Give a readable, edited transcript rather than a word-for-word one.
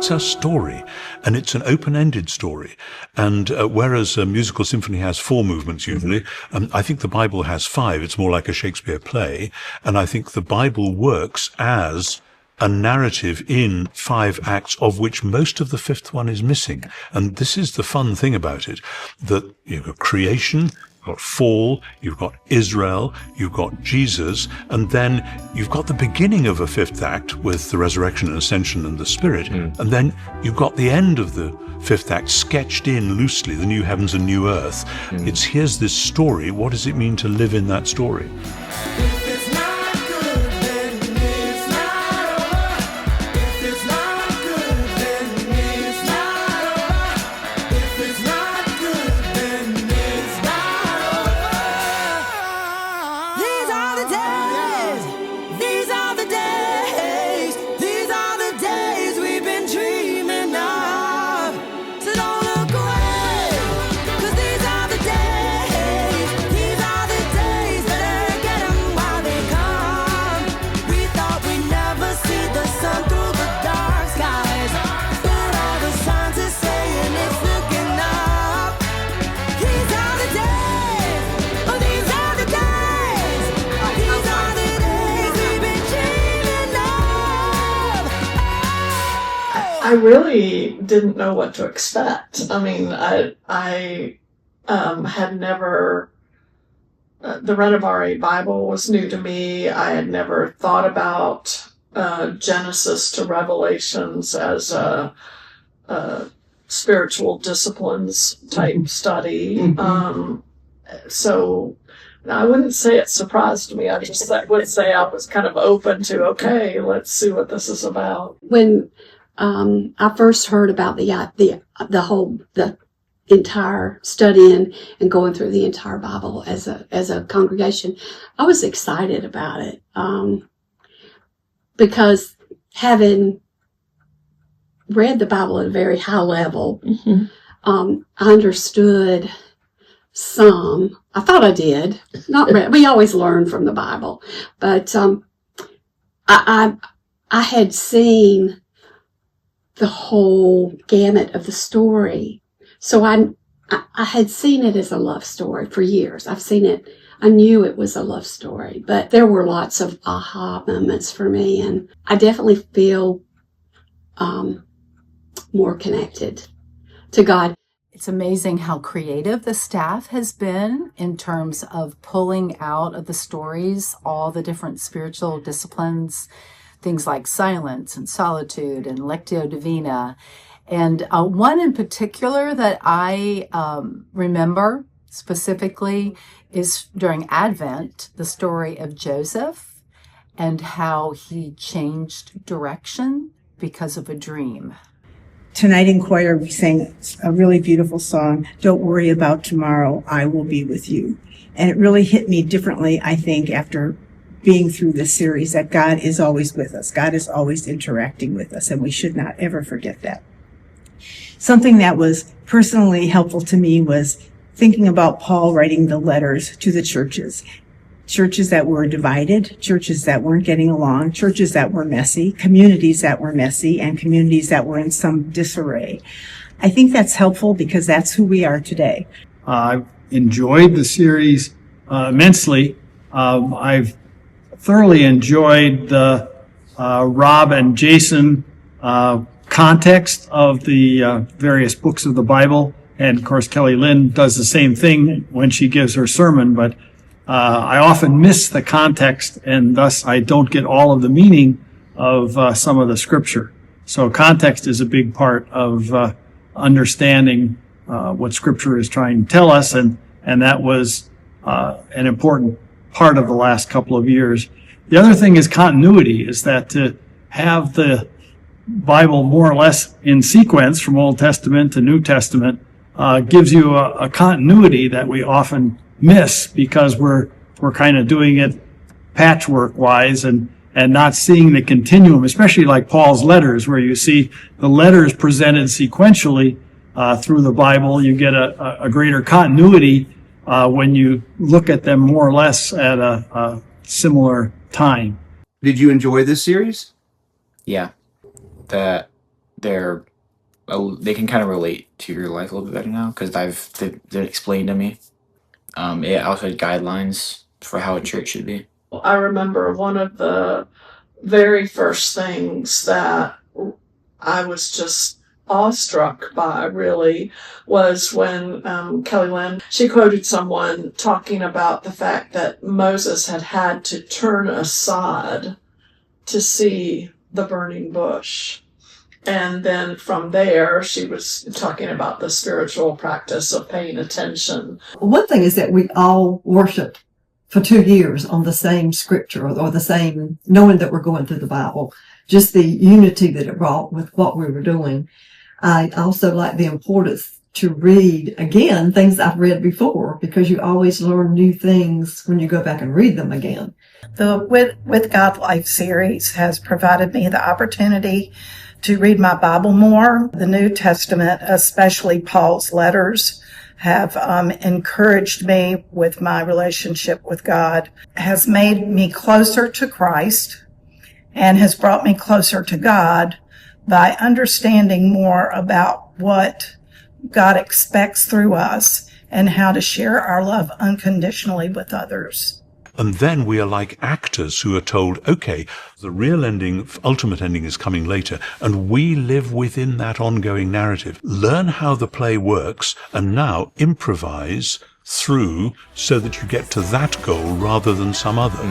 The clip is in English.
it's a story, and it's an open-ended story. And whereas a musical symphony has 4 movements usually, I think the Bible has 5. It's more like a Shakespeare play. And I think the Bible works as a narrative in 5 acts, of which most of the 5th one is missing. And this is the fun thing about it, that you've got creation, you've got fall, you've got Israel, you've got Jesus, and then you've got the beginning of a 5th act with the resurrection and ascension and the Spirit, and then you've got the end of the 5th act sketched in loosely, the new heavens and new earth. It's here's this story, what does it mean to live in that story? I really didn't know what to expect. I mean, I had never, the Renovare Bible was new to me. I had never thought about Genesis to Revelations as a spiritual disciplines type study. So I wouldn't say it surprised me. I would say I was kind of open to, okay, let's see what this is about. When I first heard about the entire studying and going through the entire Bible as a congregation, I was excited about it, because having read the Bible at a very high level, I understood some. I thought I did. Not read. We always learn from the Bible, but I had seen the whole gamut of the story. So I had seen it as a love story for years. I've seen it. I knew it was a love story, but there were lots of aha moments for me, and I definitely feel more connected to God. It's amazing how creative the staff has been in terms of pulling out of the stories all the different spiritual disciplines, things like silence and solitude and Lectio Divina. And one in particular that I remember specifically is during Advent, the story of Joseph and how he changed direction because of a dream. Tonight in choir, we sang a really beautiful song, Don't Worry About Tomorrow, I Will Be With You. And it really hit me differently, I think, after being through this series, that God is always with us. God is always interacting with us, and we should not ever forget that. Something that was personally helpful to me was thinking about Paul writing the letters to the churches. Churches that were divided, churches that weren't getting along, churches that were messy, communities that were messy, and communities that were in some disarray. I think that's helpful because that's who we are today. I've enjoyed the series immensely. I've thoroughly enjoyed the Rob and Jason context of the various books of the Bible. And of course, Kelly Lynn does the same thing when she gives her sermon, but I often miss the context, and thus I don't get all of the meaning of some of the scripture. So context is a big part of understanding what scripture is trying to tell us, and that was an important part of the last couple of years. The other thing is continuity, is that to have the Bible more or less in sequence from Old Testament to New Testament gives you a continuity that we often miss because we're kind of doing it patchwork wise and not seeing the continuum, especially like Paul's letters, where you see the letters presented sequentially through the Bible. You get a greater continuity when you look at them more or less at a similar time. Did you enjoy this series? Yeah. The they can kind of relate to your life a little bit better now because they've explained to me. It also had guidelines for how a church should be. I remember one of the very first things that I was just awestruck by, really, was when Kelly Lynn, she quoted someone talking about the fact that Moses had to turn aside to see the burning bush. And then from there, she was talking about the spiritual practice of paying attention. One thing is that we all worshiped for 2 years on the same scripture or the same, knowing that we're going through the Bible, just the unity that it brought with what we were doing. I also like the importance to read, again, things I've read before, because you always learn new things when you go back and read them again. The With God Life series has provided me the opportunity to read my Bible more. The New Testament, especially Paul's letters, have encouraged me with my relationship with God, has made me closer to Christ, and has brought me closer to God by understanding more about what God expects through us and how to share our love unconditionally with others. And then we are like actors who are told, okay, the real ending, ultimate ending is coming later, and we live within that ongoing narrative. Learn how the play works, and now improvise through so that you get to that goal rather than some other.